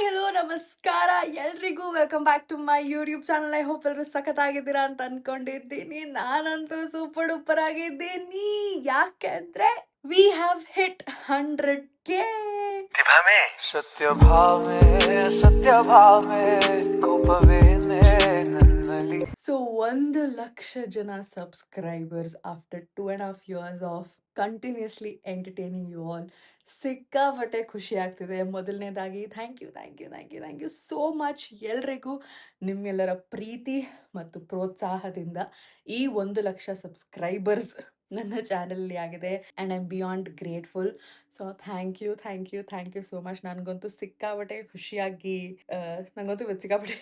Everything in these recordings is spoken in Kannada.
ಹಲೋ ನಮಸ್ಕಾರ ಎಲ್ರಿಗೂ welcome back to my YouTube channel. I hope ಎಲ್ಲರೂ ಸಖತ್ತಾಗಿದ್ದೀರಾ ಅಂತ ಅನ್ಕೊಂಡಿದ್ದೀನಿ. ನಾನಂತೂ ಸೂಪರ್ ಡೂಪರ್ ಆಗಿದ್ದೀನಿ. ಯಾಕೆಂದ್ರೆ ವಿ ಹ್ಯಾವ್ ಹಿಟ್ 100K. ಸತ್ಯ ಭಾವೆ ಕೋಪವೇನೆ ನನ್ನಲ್ಲಿ. ಸೊ 1,00,000 ಜನ subscribers after 2.5 years of continuously entertaining you all. ಸಿಕ್ಕಾಪಟ್ಟೆ ಖುಷಿ ಆಗ್ತಿದೆ. ಮೊದಲನೇದಾಗಿ ಥ್ಯಾಂಕ್ ಯು ಸೋ ಮಚ್ ಎಲ್ರಿಗೂ. ನಿಮ್ಮೆಲ್ಲರ ಪ್ರೀತಿ ಮತ್ತು ಪ್ರೋತ್ಸಾಹದಿಂದ ಈ 1,00,000 ಸಬ್ಸ್ಕ್ರೈಬರ್ಸ್ ನನ್ನ ಚಾನಲಲ್ಲಿ ಆಗಿದೆ and I am beyond grateful. So thank you so much. ನನಗಂತೂ ಸಿಕ್ಕಾಪಟ್ಟೆ ಖುಷಿಯಾಗಿ ಸಿಕ್ಕಾಪಟ್ಟೆ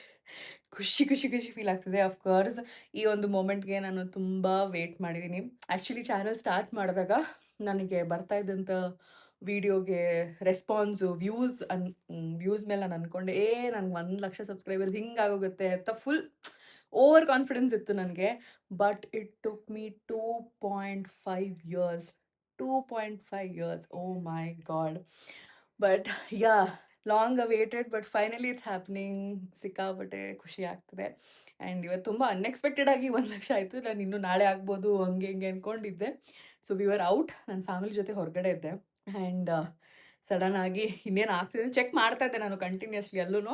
ಖುಷಿ ಫೀಲ್ ಆಗ್ತಿದೆ. ಅಫ್ಕೋರ್ಸ್ ಈ ಒಂದು ಮೂಮೆಂಟ್ಗೆ ನಾನು ತುಂಬ ವೇಟ್ ಮಾಡಿದ್ದೀನಿ. ಆ್ಯಕ್ಚುಲಿ ಚಾನಲ್ ಸ್ಟಾರ್ಟ್ ಮಾಡಿದಾಗ ನನಗೆ ಬರ್ತಾ ಇದ್ದಂಥ ವಿಡಿಯೋಗೆ ರೆಸ್ಪಾನ್ಸು ವ್ಯೂಸ್ ಮೇಲೆ ನಾನು ಅಂದ್ಕೊಂಡೆ ನನಗೆ 1,00,000 ಸಬ್ಸ್ಕ್ರೈಬರ್ಸ್ ಹಿಂಗಾಗೋಗುತ್ತೆ ಅಂತ ಫುಲ್ ಓವರ್ ಕಾನ್ಫಿಡೆನ್ಸ್ ಇತ್ತು ನನಗೆ. But it took me 2.5 years. Oh my god. But yeah long awaited but finally it's happening. ಸಿಕ್ಕಾಪಟ್ಟೆ ಖುಷಿ ಆಗ್ತಿದೆ. ಆ್ಯಂಡ್ ಇವತ್ತು ತುಂಬ ಅನ್ಎಕ್ಸ್ಪೆಕ್ಟೆಡ್ ಆಗಿ 1,00,000 ಆಯಿತು. ನಾನು ಇನ್ನೂ ನಾಳೆ ಆಗ್ಬೋದು ಹಂಗೆ ಅಂದ್ಕೊಂಡಿದ್ದೆ. ಸೊ ವಿ ವರ್ ಔಟ್, ನನ್ನ ಫ್ಯಾಮಿಲಿ ಜೊತೆ ಹೊರಗಡೆ ಇದ್ದೆ. ಆ್ಯಂಡ್ ಸಡನ್ ಆಗಿ ಇನ್ನೇನು ಆಗ್ತಿದೆ ಚೆಕ್ ಮಾಡ್ತಾ ಇದ್ದೆ ನಾನು ಕಂಟಿನ್ಯೂಸ್ಲಿ. ಅಲ್ಲೂ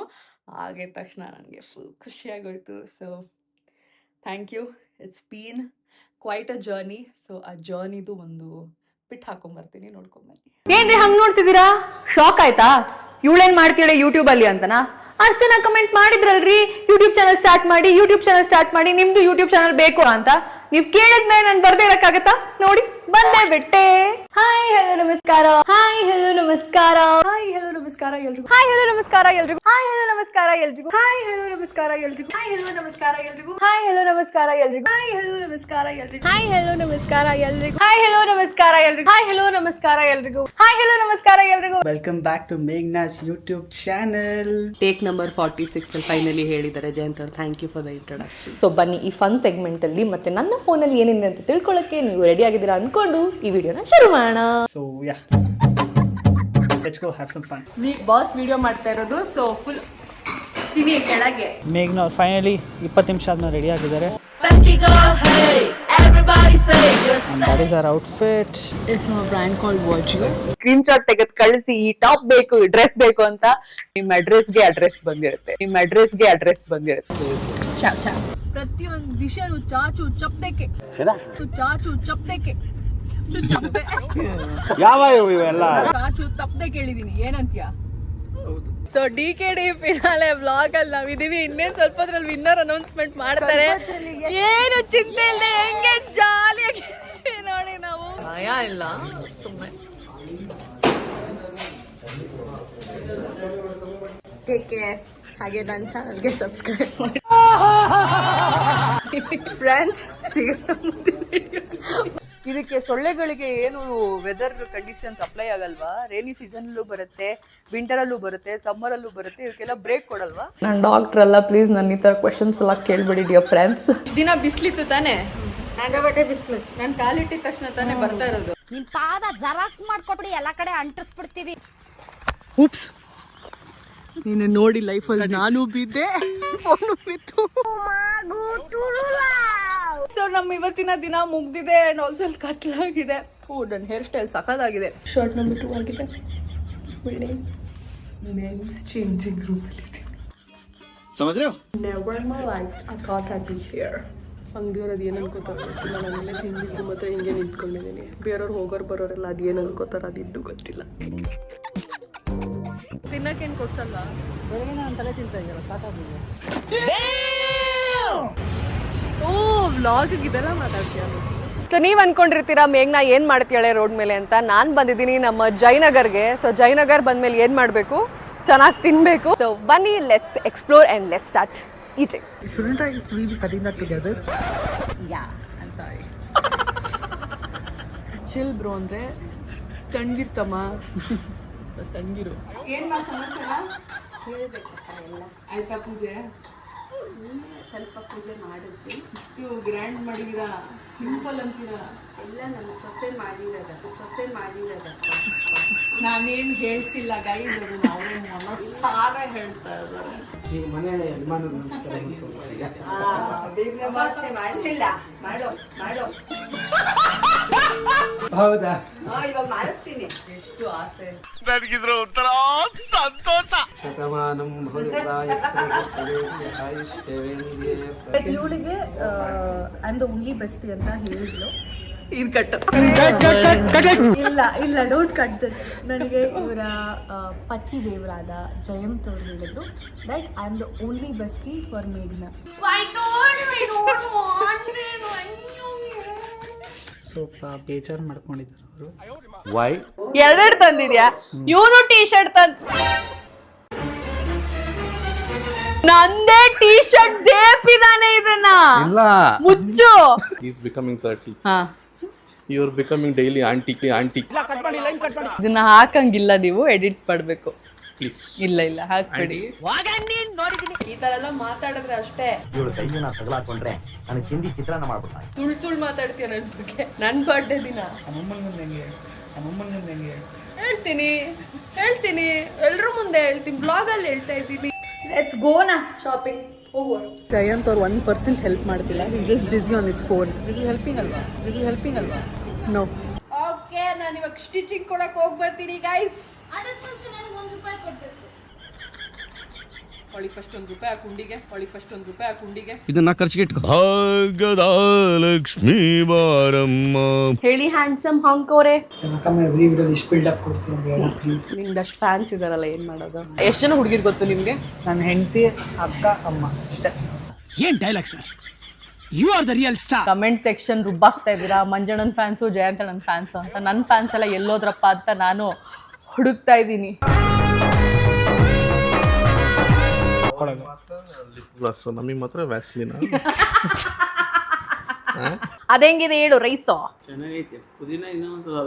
ಆಗಿದ ತಕ್ಷಣ ನನಗೆ ಫುಲ್ ಖುಷಿಯಾಗೋಯ್ತು. So thank you. It's been quite a journey. So ಆ ಜರ್ನಿದು ಒಂದು ಪಿಟ್ ಹಾಕೊಂಬರ್ತೀನಿ, ನೋಡ್ಕೊಂಬನ್ನಿ. ಏನ್ರಿ ಹಂಗ್ ನೋಡ್ತಿದ್ದೀರಾ? ಶಾಕ್ ಆಯ್ತಾ? ಇವಳೇನ್ ಮಾಡ್ತೀಳೆ ಯೂಟ್ಯೂಬ್ ಅಲ್ಲಿ ಅಂತನಾ? ಅಷ್ಟು ಜನ ಕಮೆಂಟ್ ಮಾಡಿದ್ರಲ್ರಿ ಯೂಟ್ಯೂಬ್ ಚಾನಲ್ ಸ್ಟಾರ್ಟ್ ಮಾಡಿ ನಿಮ್ದು ಯೂಟ್ಯೂಬ್ ಚಾನಲ್ ಬೇಕು ಅಂತ. ನೀವ್ ಕೇಳಿದ್ಮೇಲೆ ನಾನು ಬರ್ದೇ ಇರಕ್ಕಾಗತ್ತಾ? ನೋಡಿ ಬಂದೇ ಬಿಟ್ಟೆ. ಹಾಯ್ ಹಲೋ ನಮಸ್ಕಾರ ಎಲ್ರಿಗೂ. Welcome back to Meghna's YouTube channel. Take number 46 ಅಲ್ಲಿ ಫೈನಲಿ ಹೇಳಿದ್ದಾರೆ ಜಯಂತ್ ಅವ್ರು. Thank you for the introduction. So ಬನ್ನಿ ಈ ಫನ್ ಸೆಗ್ಮೆಂಟ್ ಅಲ್ಲಿ ಮತ್ತೆ ನನ್ನ ಫೋನಲ್ಲಿ ಏನಿದೆ ಅಂತ ತಿಳ್ಕೊಳ್ಳಕ್ಕೆ ನೀವು ರೆಡಿ ಆಗಿದ್ದೀರಾ ಅನ್ಕೊಂಡು ಈ ವಿಡಿಯೋನ ಶುರು ಮಾಡೋಣ. So yeah, let's go have some fun. Boss video ಮಾಡ್ತಾ ಇರೋದು. ಸೊ ಫುಲ್ ಸಿನಿ ಕೆಳಗೆ ಮೇಘ್ನ ಅವ್ರು ಫೈನಲಿ 20 ನಿಮಿಷ ಆದ್ಮೇಲೆ ರೆಡಿ ಆಗಿದ್ದಾರೆ. That is our outfit. It's from a brand called Virgil. Screen shot ತೆಗೆದು ಕಳಿಸಿ ಈ ಟಾಪ್ ಬೇಕು ಈ ಡ್ರೆಸ್ ಬೇಕು ಅಂತ. ನಿಮ್ಮ ಅಡ್ರೆಸ್ಗೆ ಅಡ್ರೆಸ್ ಬಂದಿರುತ್ತೆ. ಪ್ರತಿಯೊಂದು ವಿಷಯನು ಚಾಚು ಚಪ್ದಕ್ಕೆ ಯಾವ ಇವೆಲ್ಲ ಚಾಚು ತಪ್ಪದೆ ಕೇಳಿದೀನಿ. ಏನಂತೀಯ? ಸೊ DKD ಫಿನಾಲೆ ವ್ಲಾಗ್ ಅಲ್ಲಿ ನಾವಿದೀವಿ. ಇನ್ನೇನ್ ಸ್ವಲ್ಪ ಹೊತ್ತರಲ್ಲಿ ವಿನ್ನರ್ ಅನೌನ್ಸ್ಮೆಂಟ್ ಮಾಡ್ತಾರೆ. ಏನು ಚಿಂತೆ ಇಲ್ಲದೆ ಹೆಂಗೆ ಜಾಲಿಯಾಗಿ ನೋಡಿ. ನಾವು ಭಯ ಇಲ್ಲ, ಸುಮ್ಮನೆ ಟೇಕ್ ಕೇರ್. ಹಾಗೆ ನನ್ನ ಚಾನಲ್ಗೆ ಸಬ್ಸ್ಕ್ರೈಬ್ ಮಾಡಿ ಫ್ರೆಂಡ್ಸ್. ಇದಕ್ಕೆ ಸೊಳ್ಳೆಗಳಿಗೆ ಏನು ವೆದರ್ ಕಂಡೀಷನ್ಸ್ ಅಪ್ಲೈ ಆಗಲ್ವಾ? ರೇನಿ ಸೀಸನ್ ಬರುತ್ತೆ, ವಿಂಟರ್ ಅಲ್ಲೂ ಬರುತ್ತೆ, ಸಮ್ಮರ್ ಅಲ್ಲೂ ಬರುತ್ತೆ. ಇವಕ್ಕೆಲ್ಲ ಬ್ರೇಕ್ ಕೊಡಲ್ವಾ? ನಾನು ಡಾಕ್ಟರ್ ಅಲ್ಲ, ಪ್ಲೀಸ್ ನನ್ನ ಈ ತರ ಕ್ವಶನ್ಸ್ ಎಲ್ಲ ಕೇಳ್ಬೇಡಿ ಡಿಯರ್ ಫ್ರೆಂಡ್ಸ್. ದಿನ ಬಿಸ್ಲಿತ್ತು ತಾನೆ, ನಾಗಬಟ್ಟೆ ಬಿಸ್ಲು. ನಾನು ಕಾಲಿಟ್ಟಿದ ತಕ್ಷಣ ತಾನೆ ಬರ್ತಾ ಇರೋದು. ನಿಮ್ ಪಾದ ಜರಾಕ್ಸ್ ಮಾಡ್ಕೊಬಿಡಿ, ಎಲ್ಲಾ ಕಡೆ ಅಂಟಿಸ್ಬಿಡ್ತೀವಿ. ಉಪ್ಸ್, ನೀನು ನೋಡಿ ಲೈಫಲ್ಲಿ ನಾನು ಬಿದ್ದೆ, ಫೋನು ಬಿತ್ತು. ಸೊ ನಮ್ಮ ಇವತ್ತಿನ ದಿನ ಮುಗ್ದಿದೆ ಅಂಡ್ ಆಲ್ಸೋ ಕತ್ಲಾಗಿದೆ. ನನ್ನ ಹೇರ್ ಸ್ಟೈಲ್ ಸಖತ್ತಾಗಿದೆ. ಶರ್ಟ್ ನಂಬರ್ 2 ಆಗಿದೆ. ಮೆನ್ಸ್ ಚೇಂಜಿಂಗ್ ರೂಮ್ ಅಲ್ಲಿ never my life I thought I'd be here. ಅಂಗಡಿಯವ್ರು ಅದೇನು ಅನ್ಕೋತಾರೆ ಗೊತ್ತಿಲ್ಲ. ನಾನೆಲ್ಲ ಚೇಂಜಿಂಗ್ ರೂಮ್ ಹತ್ರ ಹಿಂಗೆ ನಿಂತ್ಕೊಂಡಿದ್ದೀನಿ. ಬೇರೆಯವ್ರು ಹೋಗೋರು ಬರೋರೆಲ್ಲ ಅದೇನು ಅನ್ಕೋತಾರೆ, ಅದಿನ್ನೂ ಗೊತ್ತಿಲ್ಲ. ತಿನ್ನಕ್ಕೇನು ಕೊಡ್ಸಲ್ವಾ? ಬೆಳಗ್ಗೆ ನಾನು ತಲೆ ತಿಂತಾ ಇದೆಯಲ್ಲ, ಸಾಕಾಗಿದೆ. ಓ ವ್ಲಾಗ್ ಇದೆಲ್ಲ ಮಾಡ್ತೀಯ. ಸೊ ನೀವ್ ಅನ್ಕೊಂಡಿರ್ತೀರಾ ಮೇಘ್ನಾ ಏನ್ ಮಾಡ್ತೀಯಾಳೆ ರೋಡ್ ಮೇಲೆ ಅಂತ. ನಾನ್ ಬಂದಿದ್ದೀನಿ ನಮ್ಮ ಜಯನಗರ್ಗೆ. ಸೊ ಜಯನಗರ್ ಬಂದ್ಮೇಲೆ ಏನ್ ಮಾಡ್ಬೇಕು? ಚೆನ್ನಾಗಿ ತಿನ್ಬೇಕು. ಸೊ ಬನ್ನಿ, let's explore and let's start eating. Shouldn't I be cutting that together? Yeah, I'm sorry. Chill bro ಅಂದ್ರೆ ತಣ್ಣಗಿರ್ತಮ್ಮ, ತಣ್ಣಗಿರು. ಏನ್ ಸಮಾಚಾರ ಹೇಳ್ಬೇಕಪ್ಪ ಎಲ್ಲ ಆಯ್ತಾ? ಪೂಜೆ ಸ್ವಲ್ಪ ಪೂಜೆ ಮಾಡಿದ್ವಿ. ಇಷ್ಟು ಗ್ರ್ಯಾಂಡ್ ಮಾಡಿದೀರಾ, ಸಿಂಪಲ್ ಅಂತೀರಾ? ಎಲ್ಲ ನಮ್ಮ ಸೊಸೆ ಮಾಡಿರೋದು. ನಾನೇನು ಹೇಳ್ಸಿಲ್ಲ ಗೈಸ್, ಅದು ನಾವೇ ಮನಸ್ಸಾರೆ ಹೇಳ್ತಾ ಇದ್ದಾರೆ. ಈಗ ಮನೆ ಯಜಮಾನರು ನಮಸ್ಕಾರ ಮಾಡಿಲ್ಲ, ಮಾಡೋ ಹೌದಾ? ಇವಾಗ ಮಾಡಿಸ್ತೀನಿ. ಎಷ್ಟು ಆಸೆ. ಶತಮಾನಂ ಭವತಿ ಬಟ್ ಇವಳಿಗೆ I am the only bestie ಅಂತ ಹೇಳಿದ್ಲು. ಇದು ಕಟ್ಟು. ಇಲ್ಲ ಡೋಂಟ್ ಕಟ್ ದಿಸ್. ನನಗೆ ಇವರ ಪತಿ ದೇವರಾದ ಜಯಂತ್ ಅವರು ಹೇಳಿದ್ರು that I am the only bestie for ಮೇಘ್ನಾ. ಸ್ವಲ್ಪ ಬೇಜಾರು ಮಾಡ್ಕೊಂಡಿದ್ದಾರೆ ಅವರು. ಎರಡೆರಡು ತಂದಿದ್ಯಾ? ಇವನು ಟೀ ಶರ್ಟ್ ನಂದೇ ಟೀ ಶರ್ಟ್ ದೇಪಿದಾನೆ ಇದನ್ನ. ಇಲ್ಲ, ಮುಚ್ಚು. he's becoming 30. ಹಾ, You're becoming daily auntie. ಇದನ್ನ ಹಾಕಂಗಿಲ್ಲ, ನೀವು ಎಡಿಟ್ ಮಾಡ್ಬೇಕು. Please. ಇಲ್ಲ ಹಾಕ್ಬೇಡಿ. ಈ ತರ ಎಲ್ಲ ಮಾತಾಡಿದ್ರೆ ಅಷ್ಟೇ. ಇವಳು ಕೈನ ತಗಲಾಕೊಂಡ್ರೆ ನನಗೆ ಹಿಂದಿ ಚಿತ್ರಾನ್ನ ಮಾಡ್ಬಿಡ್ತಾನೆ. ಸುಳ್ಳು ಮಾತಾಡ್ತೀಯ ನನ್ ಬಗ್ಗೆ. ನನ್ ಬರ್ಡೇ ದಿನ ನಮ್ಮಮ್ಮನ ಹೆಂಗೆ ಹೇಳ್ತೀನಿ ಎಲ್ರ ಮುಂದೆ ಹೇಳ್ತೀನಿ, ಬ್ಲಾಗ್ ಅಲ್ಲಿ ಹೇಳ್ತಾ ಇದ್ದೀನಿ. ಲೆಟ್ಸ್ ಗೋ ನಾ ಶಾಪಿಂಗ್. ಹೋಗುವ. ಜಯಂತ್ ಅವ್ರು 1% ಹೆಲ್ಪ್ ಮಾಡ್ತಿಲ್ಲ. Is just busy on his phone. Helping ಅಲ್ವಾ? ನೋ. ಓಕೆ, ನಾನು ಇವಾಗ ಸ್ಟಿಚಿಂಗ್ ಕೊಡಕ್ ಹೋಗ್ಬರ್ತೀನಿ ಗೈಸ್. ಅವಳಿಗೆ ಫಸ್ಟ್ ಒಂದು ರೂಪಾಯಿ ಆ ಕುಂಡಿಗೆ. ಇದನ್ನ ಖರ್ಚಿಗೆ ಇಟ್ಕೋ. ಭಾಗ್ಯದ ಲಕ್ಷ್ಮೀ ಬಾರಮ್ಮ. ಹೇಳಿ ಹ್ಯಾಂಡ್ಸಮ್ ಹಾಂಕ್ ಅವರೇ. ಯಾಕಮ್ಮ ಎವ್ರಿ ವಿಡಿಯೋ ಇಷ್ಟು ಬಿಲ್ಡಪ್ ಕೊಡ್ತೀನಿ, ಬೇಡ ಪ್ಲೀಸ್. ನಿಮ್ಗೆ ಅಷ್ಟು ಫ್ಯಾನ್ಸ್ ಇದಾರಲ್ಲ, ಏನ್ ಮಾಡೋದು? ಎಷ್ಟು ಜನ ಹುಡುಗಿರ್ ಗೊತ್ತು ನಿಮ್ಗೆ? ನನ್ನ ಹೆಂಡತಿ, ಅಕ್ಕ, ಅಮ್ಮ ಅಷ್ಟೇ. ಏನ್ dialogue sir, you are the real star. Comment section ರುಬ್ಬಾಕ್ತಾ ಇದ್ದೀರಾ, ಮಂಜಣ್ಣನ್ ಫ್ಯಾನ್ಸು ಜಯಂತಣ್ಣನ್ ಫ್ಯಾನ್ಸು ಅಂತ. ನನ್ನ ಫ್ಯಾನ್ಸ್ ಎಲ್ಲ ಎಲ್ಲೋದ್ರಪ್ಪ ಅಂತ ನಾನು ಹುಡುಕ್ತಾ ಇದ್ದೀನಿ. ನಮಗೆ ಮಾತ್ರ ವ್ಯಾಸ್ಲಿನ. ಅದೆಂಗಿದೆ ಹೇಳು ರೈಸು. ಚೆನ್ನಾಗೈತೆ. ಪುದೀನ ಇನ್ನೊಂದ್ಸಲ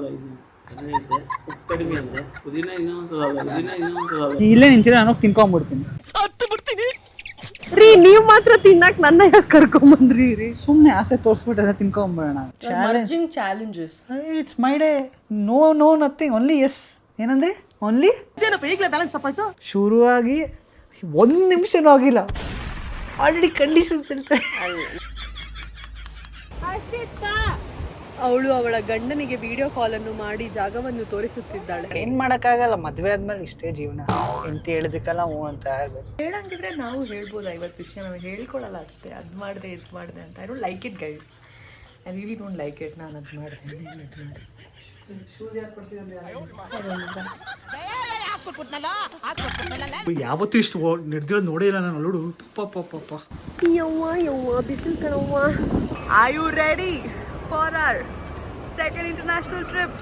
ಚೆನ್ನಾಗೈತೆ. ಉಪ್ಪು ಕಡಿಮೆ ಅಂದ್ರೆ ಪುದೀನ ಇನ್ನೊಂದ್ಸಲ ಇಲ್ಲೇ ನಿಂತಿರ, ನಾನು ತಿನ್ಕೊಂಡ್ಬಿಡ್ತೀನಿ. ರೀ, ನೀವ್ ಮಾತ್ರ ತಿನ್ನಕ್ ನನ್ನ ಯಾಕೆ ಕರ್ಕೊಂಬಂದ್ರಿ ರೀ? ಸುಮ್ಮನೆ ಆಸೆ ತೋರಿಸ್ಬಿಟ್ಟು ತಿನ್ಕೊಂಡ್ಬಿಡೋಣ. Challenges. It's my day. No nothing, only yes. ಏನಂದ್ರೆ ಓನ್ಲಿ ಶುರುವಾಗಿ 1 ನಿಮಿಷನೂ ಆಗಿಲ್ಲ, ಆಲ್ರೆಡಿ ಕಂಡೀಷನ್ ಅವಳು ಅವಳ ಗಂಡನಿಗೆ ವಿಡಿಯೋ ಕಾಲ್ ಅನ್ನು ಮಾಡಿ ಜಾಗವನ್ನು ತೋರಿಸುತ್ತಿದ್ದಾಳೆ. ಏನ್ ಮಾಡಕ್ಕಾಗಲ್ಲ, ಮದ್ವೆ ಆದ್ಮೇಲೆ ಇಷ್ಟೇ ಜೀವನ. ಎಂತ ಹೇಳಿದಕ್ಕಲ್ಲ ಹ್ಞೂ ಅಂತ ಇರ್ಬೇಕು. ಹೇಳಂಗಿದ್ರೆ ನಾವು ಹೇಳ್ಬೋದು 50 ವಿಷಯ, ನಾವು ಹೇಳ್ಕೊಳಲ್ಲ ಅಷ್ಟೇ. ಅದು ಮಾಡಿದೆ ಇದು ಮಾಡಿದೆ ಅಂತ. I don't like it guys, I really don't like it. ನಾನು ಅದು ಮಾಡಿದೆ. ಯಾವತ್ತೂ ಇಷ್ಟು ನಡೆದಿರೋದು ನೋಡೇ ಇಲ್ಲ ನಾನು. ನೋಡು ಪಾಪ. ಬಿಸಿಲು ಕಣವ್ವ. Are you ready for our second international trip?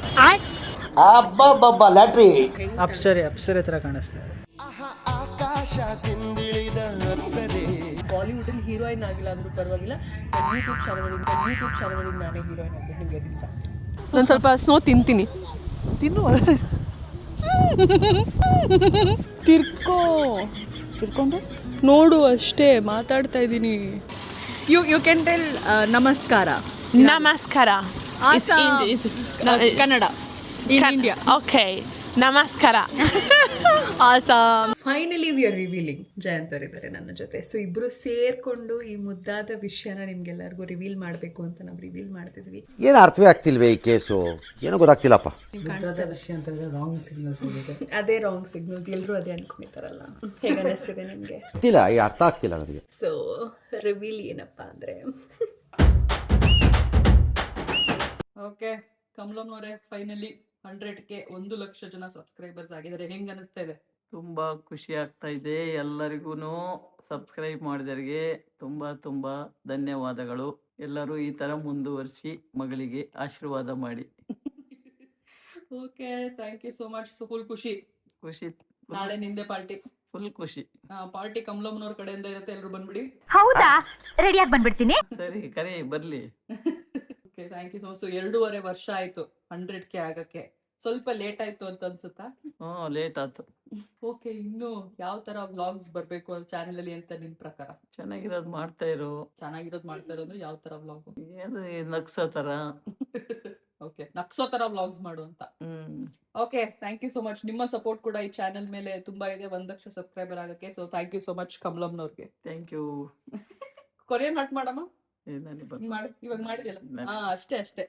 ಲ್ಯಾಟ್ರಿ ಅಪ್ಸರೆ ತರ ಕಾಣಿಸ್ತಾ ಇದೆ. ಬಾಲಿವುಡ್ ಅಲ್ಲಿ ಹೀರೋಯಿನ್ ಆಗಿಲ್ಲ ಅಂದ್ರೂ ಪರವಾಗಿಲ್ಲ, ಯೂಟ್ಯೂಬ್ ಚಾನಲ್ ನಾನೇ ಹೀರೋಯಿನ್ ಆಗ್ಬೇಕು. ನಿಮಗೆ ದಿವಸ ನಾನು ಸ್ವಲ್ಪ ಸ್ನೋ ತಿಂತೀನಿ. ತಿರ್ಕೊಂಡು ನೋಡು ಅಷ್ಟೇ, ಮಾತಾಡ್ತಾ ಇದ್ದೀನಿ. ಯು ಕ್ಯಾನ್ ಟೆಲ್ ನಮಸ್ಕಾರ. ಕನ್ನಡ ಇನ್ ಇಂಡಿಯಾ. ಓಕೆ, ನಮಸ್ಕಾರ. Awesome. Finally we are revealing. Jayanth ಅವರಿದ್ದಾರೆ ನನ್ನ ಜೊತೆ. ಸೊ ಇಬ್ರು ಸೇರ್ಕೊಂಡು ಈ ಮುದ್ದಾದ ವಿಷಯನ ನಿಮ್ಗೆಲ್ಲರಿಗೂ ರಿವೀಲ್ ಮಾಡಬೇಕು ಅಂತ ನಾವು ರಿವೀಲ್ ಮಾಡ್ತಿದ್ವಿ. ಏನು ಅರ್ಥವೇ ಆಗ್ತಿಲ್ವೇ ಈ ಕೇಸು, ಏನೋ ಗೊತ್ತಾಗ್ತಿಲ್ಲಪ್ಪ. ವಿಷಯ ಅಂತ ರಾಂಗ್ ಸಿಗ್ನಲ್ಸ್ ಇದೆ. ಅದೇ ರಾಂಗ್ ಸಿಗ್ನಲ್ಸ್, ಎಲ್ಲರೂ ಅದೇ ಅನ್ಕೊಂಡಿತಾರಲ್ಲ. ಹೇಗೆ ಅನಿಸ್ತಿದೆ ನಿಮಗೆ? ಗೊತ್ತಿಲ್ಲ, ಈ ಅರ್ಥ ಆಗ್ತಿಲ್ಲ ನನಗೆ. ಸೊ ರಿವೀಲ್ ಏನಪ್ಪಾ ಅಂದ್ರೆ, ಓಕೆ ಕಮಲಮ್ನವರೇ, ಫೈನಲಿ 100K 1 ಲಕ್ಷ ಜನ ಸಬ್ಸ್ಕ್ರೈಬರ್ಸ್ ಆಗಿದ್ದಾರೆ. ಹೆಂಗ್ ಅನಿಸ್ತಾ ಇದೆ? ತುಂಬಾ ಖುಷಿ ಆಗ್ತಾ ಇದೆ. ಎಲ್ಲರಿಗೂ ಸಬ್ಸ್ಕ್ರೈಬ್ ಮಾಡಿದವರಿಗೆ ತುಂಬಾ ಧನ್ಯವಾದಗಳು. ಎಲ್ಲರೂ ಈ ತರ ಮುಂದುವರಿಸಿ ಮಗಳಿಗೆ ಆಶೀರ್ವಾದ ಮಾಡಿ. Okay, thank you so much. So full ಖುಷಿ. ನಾಳೆ ನಿಂದೆ ಪಾರ್ಟಿ. ಫುಲ್ ಖುಷಿ. ಪಾರ್ಟಿ ಕಮಲಮ್ಮನವ್ರ ಕಡೆಯಿಂದ ಇರುತ್ತೆ, ಎಲ್ಲರೂ ಬಂದ್ಬಿಡಿ. ಹೌದಾ, ರೆಡಿಯಾಗಿ ಬಂದ್ಬಿಡ್ತೀನಿ. ಸರಿ, ಕರೆ ಬರ್ಲಿ. Okay, thank you so much. 2.5 ವರ್ಷ ಆಯ್ತು 100K ಆಗಕ್ಕೆ. ಸ್ವಲ್ಪ ಲೇಟ್ ಆಯ್ತು ಅಂತ ಅನ್ಸುತ್ತಾ? ಲೇಟ್ ಆಯ್ತು. ಓಕೆ, ಇನ್ನು ಯಾವ ತರ ವ್ಲಾಗ್ಸ್ ಬರ್ಬೇಕು ಚಾನೆಲ್ ಅಲ್ಲಿ ಅಂತ ನಿನ್ ಪ್ರಕಾರ? ಚೆನ್ನಾಗಿರೋದು ಮಾಡ್ತಾ ಇರು. ಚೆನ್ನಾಗಿರೋದು ಮಾಡ್ತಾ ಇರೋದು ಯಾವ ತರ ವ್ಲಾಗ್? ಏನು ಈ ನಗ್ಸೋ ಥರ. ಓಕೆ, ನಕ್ಸೋ ತರ ವ್ಲಾಗ್ಸ್ ಮಾಡು ಅಂತ. Okay, thank you so much. ನಿಮ್ಮ ಸಪೋರ್ಟ್ ಕೂಡ ಈ ಚಾನೆಲ್ ಮೇಲೆ ತುಂಬಾ ಇದೆ, 1 ಲಕ್ಷ ಸಬ್ಸ್ಕ್ರೈಬರ್ ಆಗಕ್ಕೆ. So thank you so much ಕಮಲಮ್ನವ್ರಿಗೆ. Thank you. ಕೊರಿಯನ್ ಹಾಟ್ ಮಾಡಮ್ಮ. ನನಗೆ ಮಾಡು, ಇವಾಗ ಮಾಡಿದ್ಯಲ್ಲ. ಅಷ್ಟೇ.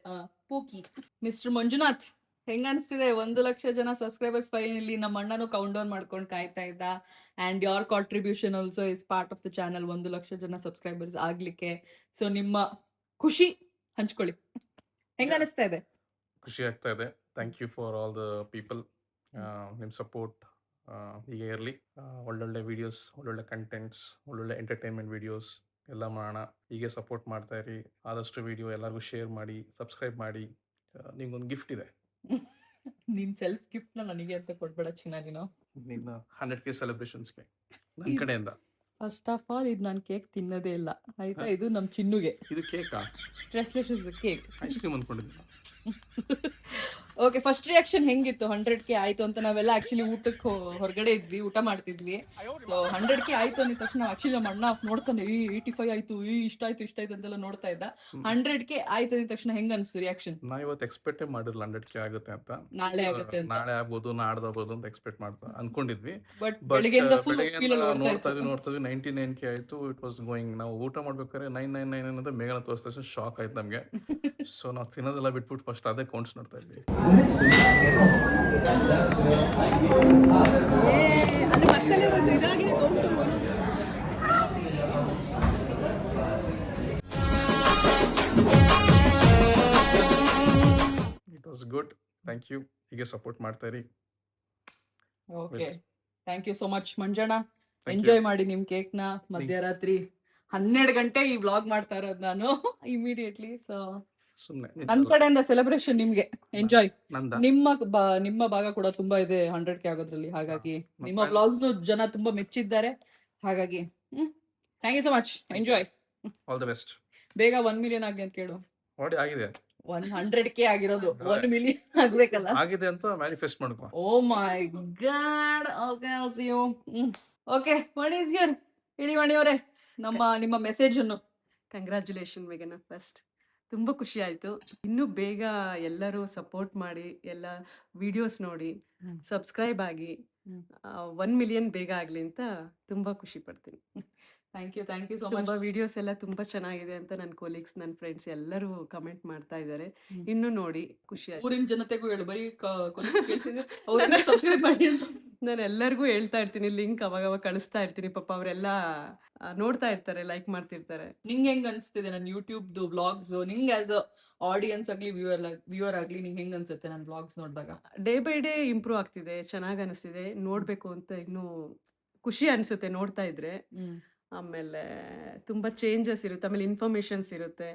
ಪೂಕಿ. ಮಿಸ್ಟರ್ ಮಂಜುನಾಥ್, ಹೆಂಗ ಅನ್ಸ್ತಿದೆ? 1 ಲಕ್ಷ ಜನ ಸಬ್ಸ್ಕ್ರೈಬರ್ಸ್ ಫೈನಲಿ. ನಮ್ಮ ಅಣ್ಣನು ಕೌಂಟ್ ಡೌನ್ ಮಾಡ್ಕೊಂಡು ಕಾಯ್ತಾ ಇದ್ದ. And your contribution also is part of the channel 1 lakh ಜನ ಸಬ್ಸ್ಕ್ರೈಬರ್ಸ್ ಆಗ್ಲಿಕ್ಕೆ. ಸೊ ನಿಮ್ಮ ಖುಷಿ ಹಂಚ್ಕೊಳ್ಳಿ, ಹೆಂಗ ಅನಿಸ್ತಾ ಇದೆ? ಖುಷಿ ಆಗ್ತಾ ಇದೆ. Thank you for all the people. ನಿಮ್ಮ ಸಪೋರ್ಟ್ ಹೀಗೆ ಇರಲಿ. ಒಳ್ಳೊಳ್ಳೆ ವಿಡಿಯೋಸ್, ಒಳ್ಳೊಳ್ಳೆ ಕಂಟೆಂಟ್ಸ್, ಒಳ್ಳೊಳ್ಳೆ ಎಂಟರ್ಟೈನ್ಮೆಂಟ್ ವಿಡಿಯೋಸ್ ಎಲ್ಲ ಮಾಡೋಣ. ಹೀಗೆ ಸಪೋರ್ಟ್ ಮಾಡ್ತಾ ಇರಿ. ಆದಷ್ಟು ವಿಡಿಯೋ ಎಲ್ಲರಿಗೂ ಶೇರ್ ಮಾಡಿ, ಸಬ್ಸ್ಕ್ರೈಬ್ ಮಾಡಿ. ನಿಮ್ಗೊಂದು ಗಿಫ್ಟ್ ಇದೆ. ನಿನ್ ಸೆಲ್ಫ್ ಗಿಫ್ಟ್ ನ ನನಗೆ ಅಂತ ಕೊಡ್ಬೇಡ ಚಿನ್ನ ನೀನು. ನಿನ್ನ 100K ಸೆಲೆಬ್ರೇಷನ್ಸ್ಗೆ ನನ್ನ ಕಡೆಯಿಂದ. ಫಸ್ಟ್ ಆಫ್ ಆಲ್ ಇದು ನಾನು ಕೇಕ್ ತಿನ್ನೋದೇ ಇಲ್ಲ, ಆಯ್ತಾ? ಇದು ನಮ್ ಚಿನ್ನುಗೆ. ಇದು ಕೇಕಾ? ಡ್ರೆಸ್ಲೆಸ್ ಕೇಕ್. ಐಸ್ ಕ್ರೀಮ್ ಅಂದ್ಕೊಂಡಿದ್ದೀನಿ. ಓಕೆ, ಫಸ್ಟ್ ರಿಯಾಕ್ಷನ್ ಹೆಂಗಿತ್ತು? 100K ಆಯ್ತು ಅಂತ ನಾವೆಲ್ಲ ಆಕ್ಚುಲಿ ಊಟಕ್ಕೆ ಹೊರಗಡೆ ಇದ್ವಿ, ಊಟ ಮಾಡ್ತಿದ್ವಿ. ಸೊ 100K ಆಯ್ತು ಅಂದ ತಕ್ಷಣ ಆಕ್ಚುಲಿ ನಮ್ಮ ಅಣ್ಣ ನೋಡ್ತಾನೆ, 85 ಆಯ್ತು, ಇಷ್ಟ ಆಯ್ತು ಅಂತೆಲ್ಲ ನೋಡ್ತಾ ಇದ್ದ. 100K ಆಯ್ತು ಅಂದ ತಕ್ಷಣ ಹೆಂಗ ಅನ್ಸ್ತು ರಿಯಾಕ್ಷನ್? ನಾ ಇವತ್ತು ಎಕ್ಸ್ಪೆಕ್ಟೇ ಮಾಡಿರಲಿಲ್ಲ 100K ಆಗುತ್ತೆ ಅಂತ. ನಾಳೆ ಆಗುತ್ತೆ ಅಂತ. ನಾಳೆ ಆಗ್ಬೋದು, ನಾಡ್ದಾಗ್ಬೋದು ಅಂತ ಎಕ್ಸ್ಪೆಕ್ಟ್ ಅನ್ಕೊಂಡಿದ್ವಿ. ಬಟ್ ಬೆಳಗ್ಗೆಯಿಂದ ನೋಡ್ತಾ ಇದ್ವಿ 99K ಆಯ್ತು. It was going. ನಾವು ಊಟ ಮಾಡ್ಬೇಕಾದ್ರೆ 999 ಅನ್ನೋದು ಮೇಘನ ತೋರಿಸ್ತಾ ಶಾಕ್ ಆಯ್ತು ನಮಗೆ. ಸೊ ನಾವು ತಿನ್ನೋದೆಲ್ಲ ಬಿಟ್ಬಿಟ್ಟು ಫಸ್ಟ್ ಅದೇ ಕೌಂಟ್ಸ್ ನೋಡ್ತಾ ಇದ್ವಿ. It was good. Thank you. ಹೀಗೆ ಸಪೋರ್ಟ್ ಮಾಡ್ತಾ ಇರಿ. Okay, thank you so much Manjanna. Enjoy ಮಾಡಿ ನಿಮ್ ಕೇಕ್ ನ. ಮಧ್ಯರಾತ್ರಿ 12 ಗಂಟೆ ಈ ವ್ಲಾಗ್ ಮಾಡ್ತಾ ಇರೋದು ನಾನು ಇಮಿಡಿಯೇಟ್ಲಿ. ಸೊ ನನ್ ಕಡೆಯಿಂದ ಸೆಲೆಬ್ರೇಷನ್ ನಿಮ್ಗೆ. ಎಂಜಾಯ್. ನಿಮ್ಮ ಭಾಗ ಕೂಡ ತುಂಬಾ ಇದೆ 100K ಆಗೋದ್ರಲ್ಲಿ. ಹಾಗಾಗಿ ನಿಮ್ಮ ವ್ಲಾಗ್ಸ್ ಜನ ತುಂಬಾ ಮೆಚ್ಚಿದ್ದಾರೆ. ಹಾಗಾಗಿ thank you so much. Enjoy. All the best. ಬೇಗ 1 ಮಿಲಿಯನ್ ಆಗ್ಲಿ ಅಂತ ಕೇಳು. ಆಗಿದೆ. 100K ಆಗಿರೋದು 1 ಮಿಲಿಯನ್ ಆಗ್ಬೇಕಲ್ಲ. ಆಗಿದೆ ಅಂತ ಮ್ಯಾನಿಫೆಸ್ಟ್ ಮಾಡ್ಕೊ. Oh my god. Okay, I will see you. Okay, what is here? ಹೇಳಿ ವಾಣಿ ಅವರೇ ನಿಮ್ಮ ಮೆಸೇಜ್ ಅನ್ನು. ಕಂಗ್ರ್ಯಾಚುಲೇಷನ್ ಮೇಘನ. ಫಸ್ಟ್ ತುಂಬ ಖುಷಿ ಆಯಿತು. ಇನ್ನೂ ಬೇಗ ಎಲ್ಲರೂ ಸಪೋರ್ಟ್ ಮಾಡಿ, ಎಲ್ಲ ವಿಡಿಯೋಸ್ ನೋಡಿ, ಸಬ್ಸ್ಕ್ರೈಬ್ ಆಗಿ 1 ಮಿಲಿಯನ್ ಬೇಗ ಆಗಲಿ ಅಂತ ತುಂಬ ಖುಷಿ ಪಡ್ತೀನಿ. Thank you so much. ತುಂಬ ವಿಡಿಯೋಸ್ ಎಲ್ಲ ತುಂಬ ಚೆನ್ನಾಗಿದೆ ಅಂತ ನನ್ನ ಕೊಲೀಗ್ಸ್, ನನ್ನ ಫ್ರೆಂಡ್ಸ್ ಎಲ್ಲರೂ ಕಮೆಂಟ್ ಮಾಡ್ತಾ ಇದ್ದಾರೆ. ಇನ್ನೂ ನೋಡಿ ಖುಷಿ ಆಯ್ತು. ಊರಿನ ಜನತೆಗೂ ಹೇಳು, ಬರೀ ಸಬ್ಸ್ಕ್ರೈಬ್ ಮಾಡಿ ಅಂತ. ನಾನು ಎಲ್ಲರಿಗೂ ಹೇಳ್ತಾ ಇರ್ತೀನಿ, ಲಿಂಕ್ ಅವಾಗ ಕಳಿಸ್ತಾ ಇರ್ತೀನಿ. ಪಾಪ ಅವರೆಲ್ಲ ನೋಡ್ತಾ ಇರ್ತಾರೆ, ಲೈಕ್ ಮಾಡ್ತಿರ್ತಾರೆ. ನಿಂಗೆ ಹೆಂಗ್ ಅನ್ಸ್ತಿದೆ ನನ್ನ ಯೂಟ್ಯೂಬ್ದು ವ್ಲಾಗ್ಸ್? ನಿಂಗೆ ಆಸ್ ಅ ಆಡಿಯನ್ಸ್ ಆಗ್ಲಿ ವ್ಯೂವರ್ ಆಗ್ಲಿ ನಿಂಗೆ ಹೆಂಗ್ ಅನ್ಸುತ್ತೆ ನನ್ನ ವ್ಲಾಗ್ಸ್ ನೋಡಿದಾಗ? ಡೇ ಬೈ ಡೇ ಇಂಪ್ರೂವ್ ಆಗ್ತಿದೆ, ಚೆನ್ನಾಗಿ ಅನಿಸ್ತಿದೆ. ನೋಡಬೇಕು ಅಂತ ಇನ್ನೂ ಖುಷಿ ಅನಿಸುತ್ತೆ ನೋಡ್ತಾ ಇದ್ರೆ. ಆಮೇಲೆ ತುಂಬ ಚೇಂಜಸ್ ಇರುತ್ತೆ, ಆಮೇಲೆ ಇನ್ಫಾರ್ಮೇಷನ್ಸ್ ಇರುತ್ತೆ,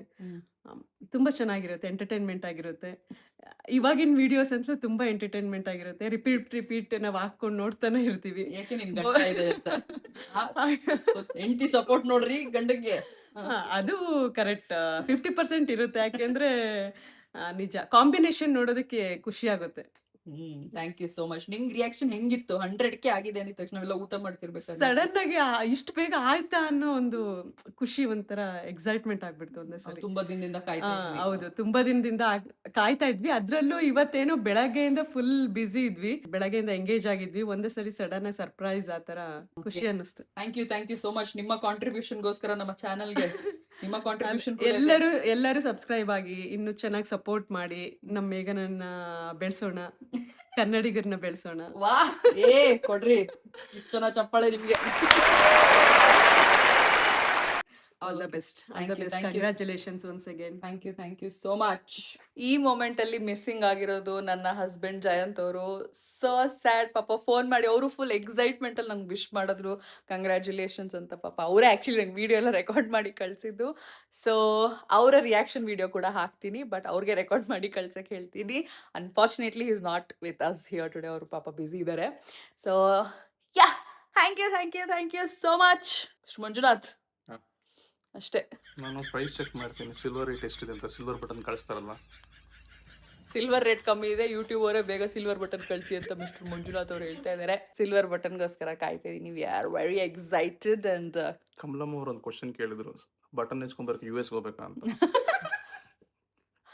ತುಂಬ ಚೆನ್ನಾಗಿರುತ್ತೆ, ಎಂಟರ್ಟೈನ್ಮೆಂಟ್ ಆಗಿರುತ್ತೆ. ಇವಾಗಿನ ವಿಡಿಯೋಸ್ ಅಂತಲೂ ತುಂಬ ಎಂಟರ್ಟೈನ್ಮೆಂಟ್ ಆಗಿರುತ್ತೆ. ರಿಪೀಟ್ ನಾವು ಹಾಕ್ಕೊಂಡು ನೋಡ್ತಾನೆ ಇರ್ತೀವಿ. ಯಾಕೆ ನಿನ್ ಗಂಡ ಇದೆ ಅಂತ? ಹೆಂಡತಿ ಸಪೋರ್ಟ್ ನೋಡ್ರಿ ಗಂಡಗೆ. ಅದು ಕರೆಕ್ಟ್ 50% ಇರುತ್ತೆ. ಯಾಕೆಂದ್ರೆ ನಿಜ ಕಾಂಬಿನೇಷನ್ ನೋಡೋದಕ್ಕೆ ಖುಷಿ ಆಗುತ್ತೆ. Thank you so much. ನಿಂಗ್ ರಿಯಾಕ್ಷನ್ ಹೆಂಗಿತ್ತು? 100K ಆಗಿದೆ ಅಂದ ತಕ್ಷಣ ನಾವೆಲ್ಲ ಊಟ ಮಾಡ್ತಿರ್ಬೇಕು. ಸಡನ್ ಆಗಿ ಇಷ್ಟು ಬೇಗ ಆಯ್ತಾ ಅನ್ನೋ ಒಂದು ಖುಷಿ, ಒಂಥರ ಎಕ್ಸೈಟ್ಮೆಂಟ್ ಆಗ್ಬಿಡ್ತು ಒಂದೇ ಸರಿ. ತುಂಬಾ ದಿನದಿಂದ ಕಾಯ್ತಾ ಇದ್ವಿ. ಹೌದು, ತುಂಬಾ ದಿನದಿಂದ ಕಾಯ್ತಾ ಇದ್ವಿ. ಅದ್ರಲ್ಲೂ ಇವತ್ತೇನೋ ಬೆಳಗ್ಗೆಯಿಂದ ಫುಲ್ ಬ್ಯುಸಿ ಇದ್ವಿ, ಬೆಳಗ್ಗೆಯಿಂದ ಎಂಗೇಜ್ ಆಗಿದ್ವಿ. ಒಂದೇ ಸರಿ ಸಡನ್ ಆಗಿ ಸರ್ಪ್ರೈಸ್ ಆ ತರ ಖುಷಿ ಅನ್ನಿಸ್ತು. Thank you so much. ನಿಮ್ಮ ಕಾಂಟ್ರಿಬ್ಯೂಷನ್ ಗೋಸ್ಕರ ನಮ್ಮ ಚಾನಲ್ಗೆ ನಿಮ್ಮ ಕಾಂಟ್ರಿಬ್ಯೂಷನ್ ಎಲ್ಲರೂ ಸಬ್ಸ್ಕ್ರೈಬ್ ಆಗಿ ಇನ್ನು ಚೆನ್ನಾಗಿ ಸಪೋರ್ಟ್ ಮಾಡಿ, ನಮ್ಮ ಮೇಘನನ್ನ ಬೆಳೆಸೋಣ, ಕನ್ನಡಿಗರನ್ನ ಬೆಳೆಸೋಣ. ವಾ, ಕೊಡ್ರಿ ಚೆನ್ನಾಗಿ ಚಪ್ಪಾಳೆ ನಿಮ್ಗೆ. All the best. Congratulations once again. Thank you so much. ಈ ಮೂಮೆಂಟ್ ಅಲ್ಲಿ ಮಿಸ್ಸಿಂಗ್ ಆಗಿರೋದು ನನ್ನ ಹಸ್ಬೆಂಡ್ ಜಯಂತ್ ಅವರು. So sad. ಪಾಪ ಫೋನ್ ಮಾಡಿ ಅವರು ಫುಲ್ ಎಕ್ಸೈಟ್ಮೆಂಟ್ ಅಲ್ಲಿ ನಂಗೆ ವಿಶ್ ಮಾಡಿದ್ರು, ಕಂಗ್ರ್ಯಾಚುಲೇಷನ್ಸ್ ಅಂತ. ಪಾಪ ಅವರೇ ಆಕ್ಚುಲಿ ನಂಗೆ ವಿಡಿಯೋ ಎಲ್ಲ ರೆಕಾರ್ಡ್ ಮಾಡಿ ಕಳಿಸಿದ್ದು. ಸೊ ಅವರ ರಿಯಾಕ್ಷನ್ ವಿಡಿಯೋ ಕೂಡ ಹಾಕ್ತೀನಿ, ಬಟ್ ಅವ್ರಿಗೆ ರೆಕಾರ್ಡ್ ಮಾಡಿ ಕಳ್ಸಕ್ಕೆ ಹೇಳ್ತೀನಿ. Unfortunately is not with us here today. ಅವರು ಪಾಪ ಬ್ಯುಸಿ ಇದ್ದಾರೆ. So yeah, thank you so much Manjunath. ಅಷ್ಟೇ. ನಾನು ಪ್ರೈಸ್ ಚೆಕ್ ಮಾಡ್ತೀನಿ, ಸಿಲ್ವರ್ ರೇಟ್ ಎಷ್ಟಿದೆ ಅಂತ. ಸಿಲ್ವರ್ ಬಟನ್ ಕಳಿಸ್ತಾರಲ್ಲ, ಸಿಲ್ವರ್ ರೇಟ್ ಕಮ್ಮಿ ಇದೆ, ಯೂಟ್ಯೂಬ್ ಅವರೇ ಬೇಗ ಸಿಲ್ವರ್ ಬಟನ್ ಕಳಿಸಿ ಅಂತ ಮಿಸ್ಟರ್ ಮಂಜುನಾಥ್ ಅವರು ಹೇಳ್ತಾ ಇದ್ದಾರೆ. ಸಿಲ್ವರ್ ಬಟನ್ಗೋಸ್ಕರ ಕಾಯ್ತಾ ಇದೀನಿ. We are very excited. And Kamalamma ಅವ್ರು ಒಂದು ಕ್ವಶನ್ ಕೇಳಿದ್ರು, ಬಟನ್ ಹೆಚ್ಕೊಂಬರಕ್ಕೆ US ಹೋಗ್ಬೇಕಾ ಅಂತ.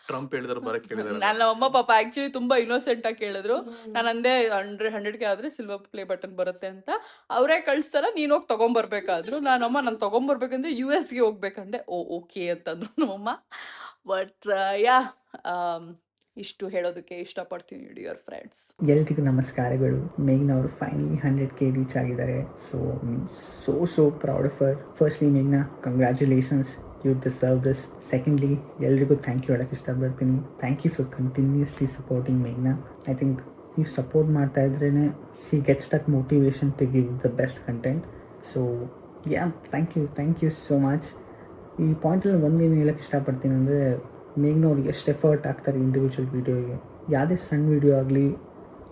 ಟ್ರಂಪ್ ಹೇಳಿದಾರೆ ಬರಕ್ಕೆ ಹೇಳಿದಾರೆ. ನನ್ನ ಅಮ್ಮ ಪಾಪ ಆಕ್ಚುಲಿ ತುಂಬಾ ಇನ್ನೋಸೆಂಟ್ ಆಗಿ ಕೇಳಿದ್ರು. ನಾನು ಅಂದೆ 100K ಆದ್ರೆ ಸಿಲ್ವರ್ ಪ್ಲೇ ಬಟನ್ ಬರುತ್ತೆ ಅಂತ. ಅವರೇ ಕಳಿಸ್ತಾರ, ನೀನ್ ಹೋಗಿ ತಗೊಂಬರ್ಬೇಕಾದ್ರು. ನಾನಮ್ಮ ನಾನು ತಗೊಂಬರ್ಬೇಕಂದ್ರೆ US ಗೆ ಹೋಗ್ಬೇಕಂದೆ. ಓಕೆ ಅಂತಂದ್ರು ನಮ್ಮಮ್ಮ. ಬಟ್ ಯಾ ಇಷ್ಟು ಹೇಳೋದಕ್ಕೆ ಇಷ್ಟಪಡ್ತೀನಿ ಡಿಯರ್ ಫ್ರೆಂಡ್ಸ್. ಎಲ್ರಿಗೂ ನಮಸ್ಕಾರಗಳು. ಮೇಘ್ನಾ ಅವರು ಫೈನಲಿ 100K ರೀಚ್ ಆಗಿದ್ದಾರೆ. So proud of her. Firstly ಮೇಘ್ನಾ, congratulations, you deserve this. Secondly, ಎಲ್ರಿಗೂ ಥ್ಯಾಂಕ್ ಯು ಹೇಳೋಕ್ಕೆ ಇಷ್ಟಪಡ್ತೀನಿ. Thank you for continuously supporting ಮೇಘ್ನಾ. ಐ ಥಿಂಕ್ ನೀವು ಸಪೋರ್ಟ್ ಮಾಡ್ತಾ ಇದ್ರೇ she gets that motivation to give the best content. So yeah, thank you so much. ಈ ಪಾಯಿಂಟಲ್ಲಿ ಒಂದೇನು ಹೇಳೋಕ್ಕೆ ಇಷ್ಟಪಡ್ತೀನಿ ಅಂದರೆ, ಮೇಘ್ನಾ ಅವ್ರಿಗೆ ಎಷ್ಟು ಎಫರ್ಟ್ ಆಗ್ತಾರೆ ಇಂಡಿವಿಜುವಲ್ ವೀಡಿಯೋಗೆ. ಯಾವುದೇ ಸಣ್ಣ ವೀಡಿಯೋ ಆಗಲಿ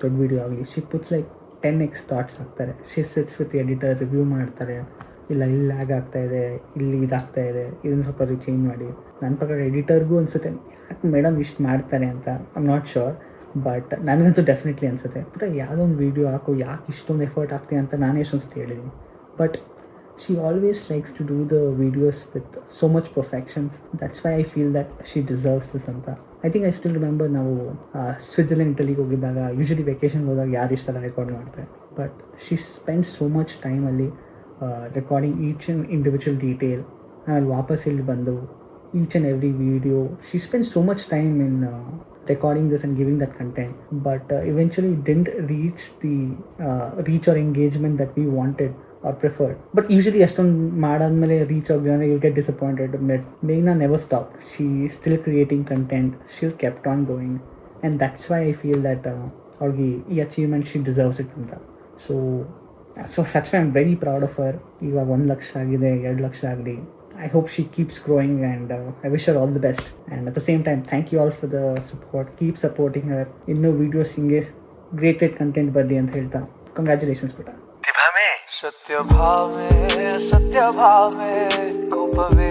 ದೊಡ್ಡ ವೀಡಿಯೋ ಆಗಲಿ, she puts like 10x thoughts ಹಾಕ್ತಾರೆ. She sits with editor, review ಮಾಡ್ತಾರೆ. ಇಲ್ಲ ಇಲ್ಲಿ ಲ್ಯಾಗ್ ಆಗ್ತಾಯಿದೆ, ಇಲ್ಲಿ ಇದಾಗ್ತಾ ಇದೆ, ಇದನ್ನು ಸ್ವಲ್ಪ ಚೇಂಜ್ ಮಾಡಿ. ನನ್ನ ಪ್ರಕಾರ ಎಡಿಟರ್ಗೂ ಅನಿಸುತ್ತೆ ಯಾಕೆ ಮೇಡಮ್ ಇಷ್ಟು ಮಾಡ್ತಾರೆ ಅಂತ. I am not sure, but ನನಗಂತೂ ಡೆಫಿನೆಟ್ಲಿ ಅನಿಸುತ್ತೆ. ಬಟ್ ಯಾವುದೋ ಒಂದು ವೀಡಿಯೋ ಹಾಕು, ಯಾಕೆ ಇಷ್ಟೊಂದು ಎಫರ್ಟ್ ಆಗ್ತೀಯ ಅಂತ ನಾನೇ ಎಷ್ಟೊಂದು ಸತಿ ಹೇಳಿದ್ದೀನಿ. But she always likes to do the videos with so much perfections. That's why I feel that she deserves this anta. I think I still remember ನಾವು ಸ್ವಿಟ್ಜರ್ಲೆಂಡ್, ಇಟಲಿಗೆ ಹೋಗಿದ್ದಾಗ ಯೂಶಲಿ ವೆಕೇಷನ್ಗೆ ಹೋದಾಗ ಯಾರು ಇಷ್ಟೆಲ್ಲ ರೆಕಾರ್ಡ್ ಮಾಡ್ತಾರೆ. But she spend so much time ಅಲ್ಲಿ recording each and individual detail. ಆಮೇಲೆ ವಾಪಸ್ ಇಲ್ಲಿ ಬಂದು each and every video she spend so much time in recording this and giving that content, but eventually it didn't reach the reach or engagement that we wanted or preferred. But usually ಅಷ್ಟೊಂದು ಮಾಡಾದ್ಮೇಲೆ ರೀಚ್ ಆಗಿ ಅಂದರೆ you'll get disappointed. But Meghna never stopped. She is still creating content. She kept on going, and that's why I feel that ಅವ್ರಿಗೆ ಈ achievement she deserves it ಅಂತ. So that's why I'm very proud of her. ಇವಾಗ 1 ಲಕ್ಷ ಆಗಿದೆ, 2 ಲಕ್ಷ ಆಗಲಿ. I hope she keeps growing, and I wish her all the best. And at the same time, thank you all for the support. Keep supporting her. ಇನ್ನೂ videos ಹಿಂಗೆ great content ಬರಲಿ ಅಂತ ಹೇಳ್ತಾ ಕಂಗ್ರ್ಯಾಚುಲೇಷನ್ಸ್ ಪುಟ. ಸತ್ಯ ಭಾವೆ ಕೋಪವೇ